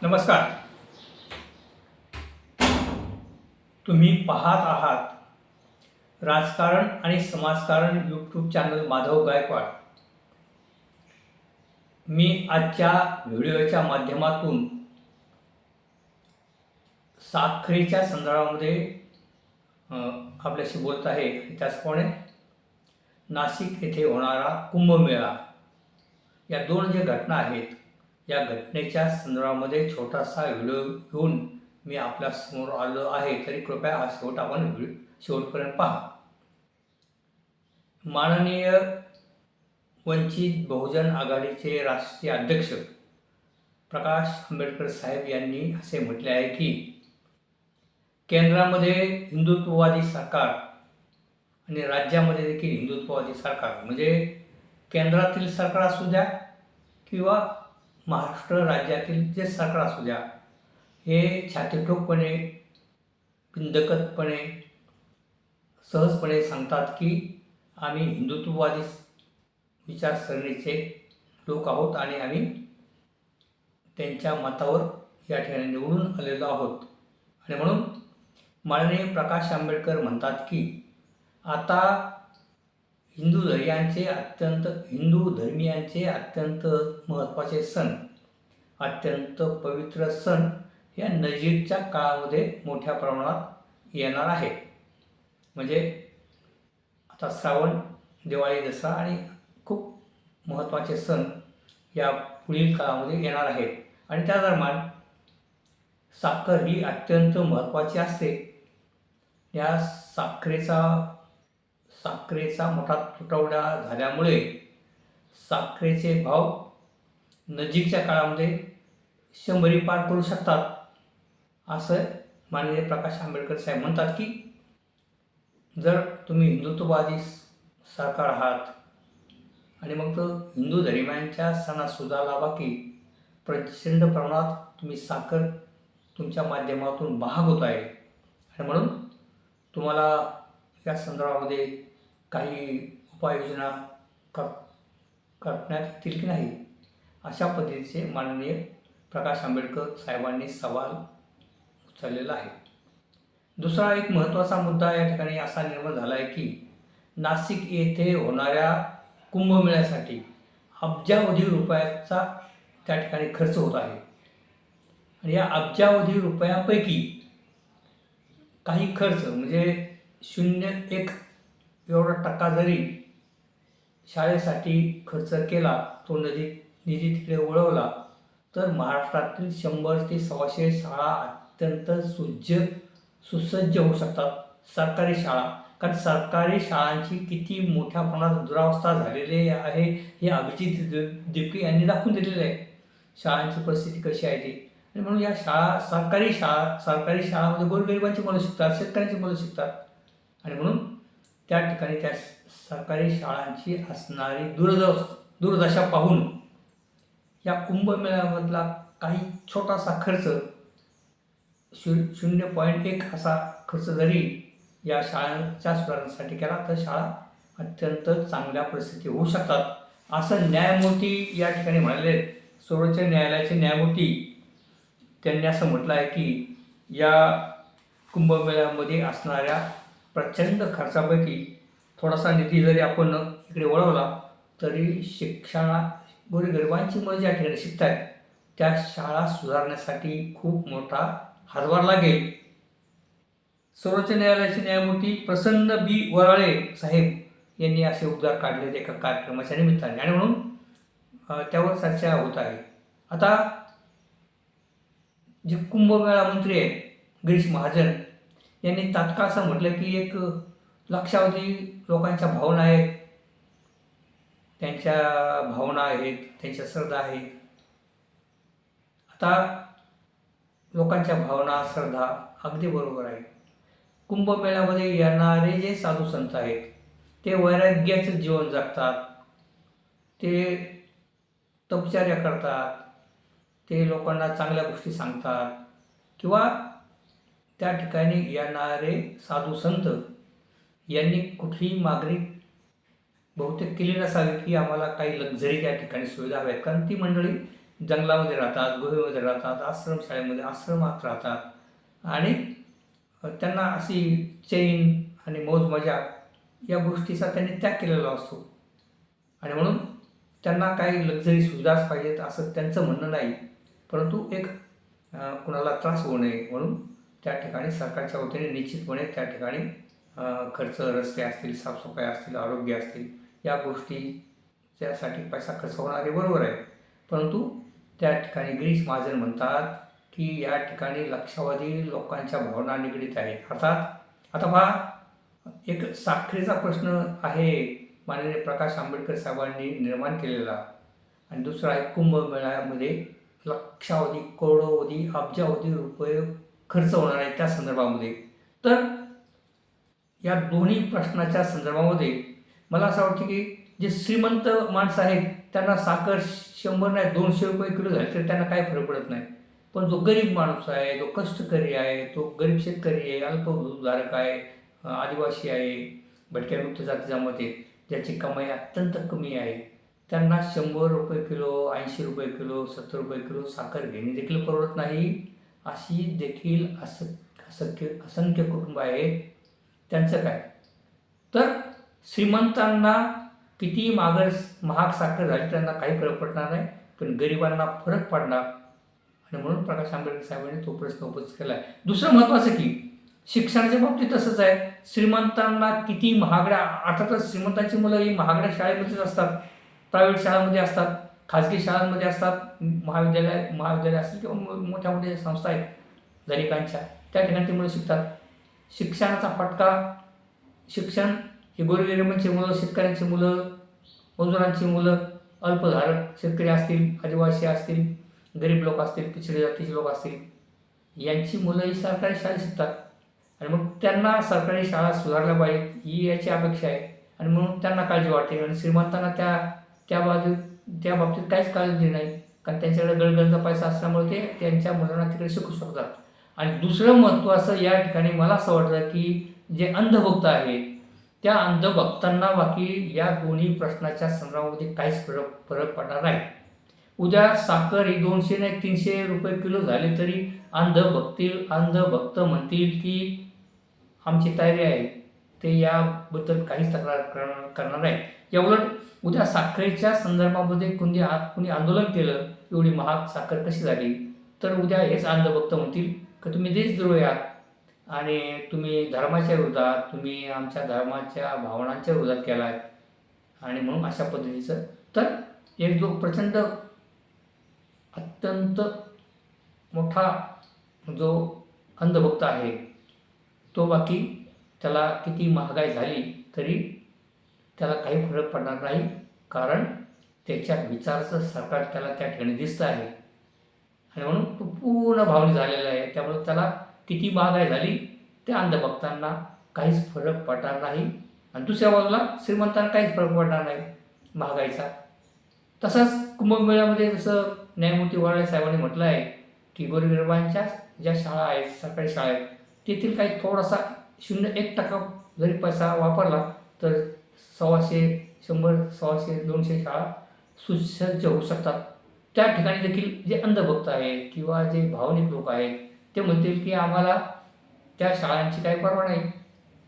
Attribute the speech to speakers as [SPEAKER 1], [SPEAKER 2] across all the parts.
[SPEAKER 1] नमस्कार. तुम्ही पाहत आहात राजकारण आणि समाजकारण यूट्यूब चॅनल माधव गायकवाड. मी आजच्या व्हिडिओच्या माध्यमातून साखरेच्या संदर्भामध्ये आपल्याशी बोलत आहे. त्याचप्रमाणे नाशिक येथे होणारा कुंभमेळा, या दोन ज्या घटना आहेत, या घटनेच्या संदर्भामध्ये छोटासा व्हिडिओ घेऊन मी आपल्या समोर आलो आहे. तरी कृपया हा शेवटपर्यंत पहा. माननीय वंचित बहुजन आघाडीचे राष्ट्रीय अध्यक्ष प्रकाश आंबेडकर साहेब यांनी असे म्हटले आहे की केंद्रामध्ये हिंदुत्ववादी सरकार आणि राज्यामध्ये देखील हिंदुत्ववादी सरकार, म्हणजे केंद्रातील सरकार असू द्या किंवा महाराष्ट्र राज्यातील जे सरकार असू द्या, हे छातीठोकपणे, बिनदकतपणे, सहजपणे सांगतात की आम्ही हिंदुत्ववादी विचारसरणीचे लोक आहोत आणि आम्ही त्यांच्या मतावर या ठिकाणी निवडून आलेलो आहोत. आणि म्हणून माननीय प्रकाश आंबेडकर म्हणतात की आता हिंदू धर्मियांचे अत्यंत महत्त्वाचे सण, अत्यंत पवित्र सण या नजीकच्या काळामध्ये मोठ्या प्रमाणात येणार आहे. म्हणजे आता श्रावण, दिवाळी, दसरा आणि खूप महत्त्वाचे सण या पुढील काळामध्ये येणार आहेत. आणि त्या दरम्यान साखर ही अत्यंत महत्त्वाची असते. या साखरेचा मोठा तुटवडा झाल्यामुळे साखरेचे भाव नजीकच्या काळामध्ये 100 पार करू शकतात, असं माननीय प्रकाश आंबेडकर साहेब म्हणतात की जर तुम्ही हिंदुत्ववादी सरकार आहात आणि मग तो हिंदू धर्मियांच्या सणासुदाला बाकी प्रचंड प्रमाणात तुम्ही साखर तुमच्या माध्यमातून महाग होत आहे आणि म्हणून तुम्हाला या संदर्भामध्ये काही उपाययोजना करण्यात येतील की नाही, अशा पद्धतीचे माननीय प्रकाश आंबेडकर साहेबांनी सवाल उचललेला आहे. दुसरा एक महत्त्वाचा मुद्दा या ठिकाणी असा निर्माण झाला आहे की नाशिक येथे होणाऱ्या कुंभमेळ्यासाठी अब्जावधी रुपयाचा त्या ठिकाणी खर्च होत आहे. आणि या अब्जावधी रुपयापैकी काही खर्च म्हणजे 0.1 एवढा टक्का जरी शाळेसाठी खर्च केला, तो निधी तिकडे वळवला, तर महाराष्ट्रातील 100 ते 125 शाळा अत्यंत सुसज्ज होऊ शकतात. सरकारी शाळा, कारण सरकारी शाळांची किती मोठ्या प्रमाणात दुरावस्था झालेली आहे हे अभिजित दिपके यांनी दाखवून दिलेलं आहे. शाळांची परिस्थिती कशी आहे ती. आणि म्हणून या सरकारी शाळामध्ये गोरगरिबांची मुलं शिकतात, शेतकऱ्यांची मुलं शिकतात. आणि म्हणून त्या ठिकाणी त्या सरकारी शाळांची असणारी दुर्दशा पाहून या कुंभमेळ्यामधला काही छोटासा खर्च 0.1 असा खर्च जरी या शाळांच्या सुधारण्यासाठी केला तर शाळा अत्यंत चांगल्या परिस्थिती होऊ शकतात, असं न्यायमूर्ती या ठिकाणी म्हणाले. सर्वोच्च न्यायालयाचे न्यायमूर्ती त्यांनी असं म्हटलं आहे की या कुंभमेळ्यामध्ये असणाऱ्या प्रचंड खर्चापैकी थोडासा निधी जरी आपण इकडे वळवला तरी गोरगरिबांची मुलं ज्या ठिकाणी शिकत आहेत त्या शाळा सुधारण्यासाठी खूप मोठा हातभार लागेल. सर्वोच्च न्यायालयाचे न्यायमूर्ती प्रसन्न बी वराळे साहेब यांनी असे उद्गार काढले एका कार्यक्रमाच्या निमित्ताने आणि म्हणून त्यावर चर्चा होत आहे. आता जे कुंभमेळा मंत्री आहेत गिरीश महाजन यांनी तात्काळ असं म्हटलं की एक लक्षावधी लोकांच्या भावना आहेत, त्यांच्या श्रद्धा आहेत. आता लोकांच्या भावना, श्रद्धा अगदी बरोबर आहे. कुंभमेळ्यामध्ये येणारे जे साधू संत आहेत ते वैराग्याचं जीवन जगतात, ते तपश्चर्या करतात, ते लोकांना चांगल्या गोष्टी सांगतात किंवा त्या ठिकाणी येणारे साधू संत यांनी कुठलीही मागणी बहुतेक केली नसावी की आम्हाला काही लक्झरी त्या ठिकाणी सुविधा हव्यात, कारण ती मंडळी जंगलामध्ये राहतात, गुहेमध्ये राहतात, आश्रमशाळेमध्ये आश्रमात राहतात आणि त्यांना अशी चैन आणि मौज मजा या गोष्टीचा त्यांनी त्याग केलेला असतो आणि म्हणून त्यांना काही लक्झरी सुविधाच पाहिजेत असं त्यांचं म्हणणं नाही, परंतु एक कुणाला त्रास होऊ नये म्हणून त्या ठिकाणी सरकारच्या वतीने निश्चितपणे त्या ठिकाणी खर्च, रस्ते असतील, साफसफाई असतील, आरोग्य असतील, या गोष्टीच्यासाठी पैसा खर्च होणार हे बरोबर आहे. परंतु त्या ठिकाणी गिरीश महाजन म्हणतात की या ठिकाणी लक्षावधी लोकांच्या भावना निगडीत आहेत. अर्थात आता पहा, एक साखरेचा प्रश्न आहे माननीय प्रकाश आंबेडकर साहेबांनी निर्माण केलेला आणि दुसरा आहे कुंभमेळ्यामध्ये लक्षावधी, करोडोवधी, अब्जावधी रुपये खर्च होणार आहे त्या संदर्भामध्ये. तर या दोन्ही प्रश्नाच्या संदर्भामध्ये मला असं वाटतं की जे श्रीमंत माणसं आहेत त्यांना साखर 100 नाही 200 रुपये किलो झाली तर त्यांना काही फरक पडत नाही, पण जो गरीब माणूस आहे, जो कष्टकरी आहे, तो गरीब शेतकरी आहे, अल्पभूधारक आहे, आदिवासी आहे, भटक्या विमुक्त जाती जमाती, ज्याची कमाई अत्यंत कमी आहे, त्यांना 100 रुपये किलो, 80 रुपये किलो, 70 रुपये किलो साखर घेणे देखील परवडत नाही. अशी देखील असंख्य कुटुंब आहेत. त्यांचं काय? तर श्रीमंतांना किती महाग साखर झाली त्यांना काही फरक पडणार नाही, पण गरिबांना फरक पडणार आणि म्हणून प्रकाश आंबेडकर साहेबांनी तो प्रश्न उपस्थित केला आहे. दुसरं महत्त्वाचं की शिक्षणाच्या बाबतीत तसंच आहे. श्रीमंतांना किती महागड्या, अर्थातच श्रीमंतांची मुलं ही महागड्या शाळेमध्येच असतात, प्रायव्हेट शाळांमध्ये असतात, खाजगी शाळांमध्ये असतात, महाविद्यालय असतील किंवा मोठ्या मोठ्या संस्था आहेत धनिकांच्या, त्या ठिकाणी ती मुलं शिकतात. शिक्षणाचा फटका, शिक्षण हे गोरगरिबांची मुलं, शेतकऱ्यांची मुलं, मजुरांची मुलं, अल्पधारक शेतकरी असतील, आदिवासी असतील, गरीब लोक असतील, पिछडी जातीचे लोक असतील, यांची मुलं ही सरकारी शाळेत शिकतात आणि मग त्यांना सरकारी शाळा सुधारल्या पाहिजेत ही याची अपेक्षा आहे आणि म्हणून त्यांना काळजी वाटते. आणि श्रीमंतांना त्या बाबतीत काहीच काळजी नाही, कारण त्यांच्याकडे गळगळचा पैसा असल्यामुळे ते त्यांच्या मुलांना तिकडे शिकू शकतात. आणि दुसरं महत्त्वाचं या ठिकाणी मला असं वाटतं की जे अंधभक्त आहेत त्या अंधभक्तांना बाकी या दोन्ही प्रश्नाच्या संदर्भामध्ये काहीच फरक पडणार नाही. उद्या साखर ही 200 नाही 300 रुपये किलो झाली तरी अंधभक्त म्हणतील की आमची तयारी आहे, ते याबद्दल काहीच तक्रार करणार नाही. याउलट उद्या साखरेच्या संदर्भामध्ये कुणी आंदोलन केलं, एवढी महाग साखर कशी झाली, तर उद्या हेच अंधभक्त म्हणतील की तुम्ही देशद्रोही आहात आणि तुम्ही धर्माच्या विरोधात, तुम्ही आमच्या धर्माच्या भावनांच्या विरोधात केला आहे आणि म्हणून अशा पद्धतीचं. तर एक जो प्रचंड अत्यंत मोठा जो अंधभक्त आहे तो बाकी त्याला किती महागाई झाली तरी त्याला काही फरक पडणार नाही, कारण त्याच्या विचाराचं सरकार त्याला त्या ठिकाणी दिसतं आहे आणि म्हणून तो पूर्ण भावनिक झालेला आहे. त्यामुळे त्याला किती महागाई झाली त्या अंधभक्तांना काहीच फरक पडणार नाही आणि दुसऱ्या बाजूला श्रीमंतांना काहीच फरक पडणार नाही महागाईचा. तसाच कुंभमेळ्यामध्ये जसं न्यायमूर्ती वराळे साहेबांनी म्हटलं आहे की गोरगरिबांच्या ज्या शाळा आहेत, सरकारी शाळा आहेत, तेथील काही थोडासा 0.1% जरी पैसा वापरला तर 100, 200 शाळा सुसज्ज होऊ शकतात. त्या ठिकाणी देखील जे अंधभक्त आहेत किंवा जे भावनिक लोक आहेत ते म्हणतील की आम्हाला त्या शाळांची काही पर्वा नाही.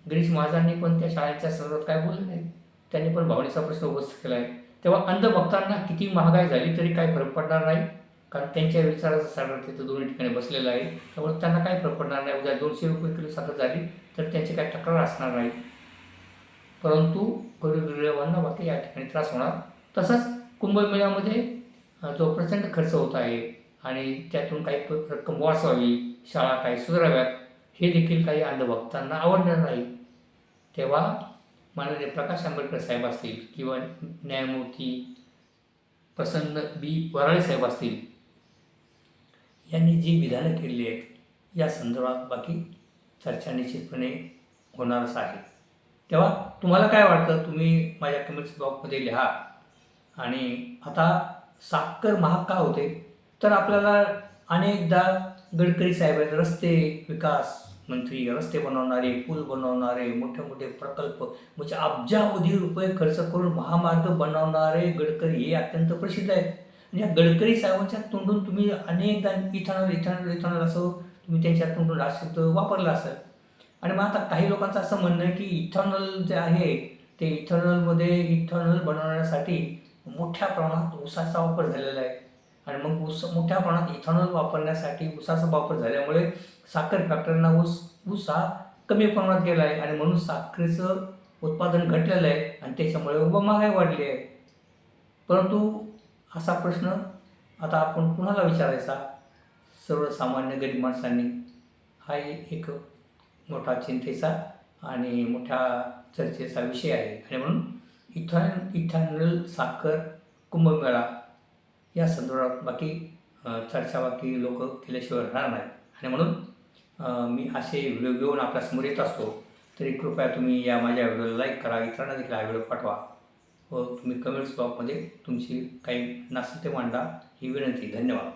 [SPEAKER 1] गिरीश महाजनांनी पण त्या शाळांच्या संदर्भात काय बोलले नाही, त्यांनी पण भावनेचा प्रश्न उपस्थित केला आहे. तेव्हा अंधभक्तांना किती महागाई झाली तरी काही फरक पडणार नाही, कारण त्यांच्या विचाराचं सरकार तिथं दोन्ही ठिकाणी बसलेलं आहे. त्यामुळे त्यांना काही फरक पडणार नाही. उद्या 200 रुपये किलो साखर झाली तर त्यांची काही तक्रार असणार नाही, परंतु गोरगरिबांना बाकी या ठिकाणी त्रास होणार. तसंच कुंभमेळ्यामध्ये जो प्रचंड खर्च होत आहे आणि त्यातून काही रक्कम वाचवावी, शाळा काही सुधाराव्यात, हे देखील काही अंधभक्तांना आवडणार नाही. तेव्हा माननीय प्रकाश आंबेडकर साहेब असतील किंवा न्यायमूर्ती प्रसन्न बी वराळे साहेब असतील, यांनी जी विधानं केलेली आहेत या संदर्भात बाकी चर्चा निश्चितपणे होणारच आहे. तेव्हा तुम्हाला काय वाटतं तुम्ही माझ्या कमेंट्स बॉक्समध्ये लिहा. आणि आता साखर महाग का होते, तर आपल्याला अनेकदा गडकरी साहेब आहेत, रस्ते विकास मंत्री, रस्ते बनवणारे, पूल बनवणारे, मोठे मोठे प्रकल्प म्हणजे अब्जावधी रुपये खर्च करून महामार्ग बनवणारे गडकरी हे अत्यंत प्रसिद्ध आहेत. म्हणजे गडकरी साहेबांच्या तोंडून तुम्ही अनेकदा इथेनॉल इथेनॉल इथेनॉल असं तुम्ही त्यांच्या तोंडून हा शब्द वापरला असेल. आणि मग आता काही लोकांचं असं म्हणणं आहे की इथेनॉल जे आहे ते इथेनॉल बनवण्यासाठी मोठ्या प्रमाणात ऊसाचा वापर झालेला आहे. आणि मग मोठ्या प्रमाणात इथेनॉल वापरण्यासाठी ऊसाचा वापर झाल्यामुळे साखर फॅक्टरींना ऊस हा कमी प्रमाणात गेला आहे आणि म्हणून साखरेचं उत्पादन घटलेलं आहे आणि त्याच्यामुळे महागाई वाढली आहे. परंतु असा प्रश्न आता आपण कुणाला विचारायचा? सर्वसामान्य गरीब माणसांनी. हा एक मोठा चिंतेचा आणि मोठ्या चर्चेचा विषय आहे आणि म्हणून इथेनॉल साखर कुंभमेळा या संदर्भात बाकी लोक केल्याशिवाय राहणार नाहीत. आणि म्हणून मी असे व्हिडिओ घेऊन आपल्यासमोर येत असतो. तरी कृपया तुम्ही या माझ्या व्हिडिओला लाईक करा, इतरांना देखील हा व्हिडिओ पाठवा व तुम्ही कमेंट्स बॉक्समध्ये तुमची काही नास्ते मांडा ही विनंती. धन्यवाद.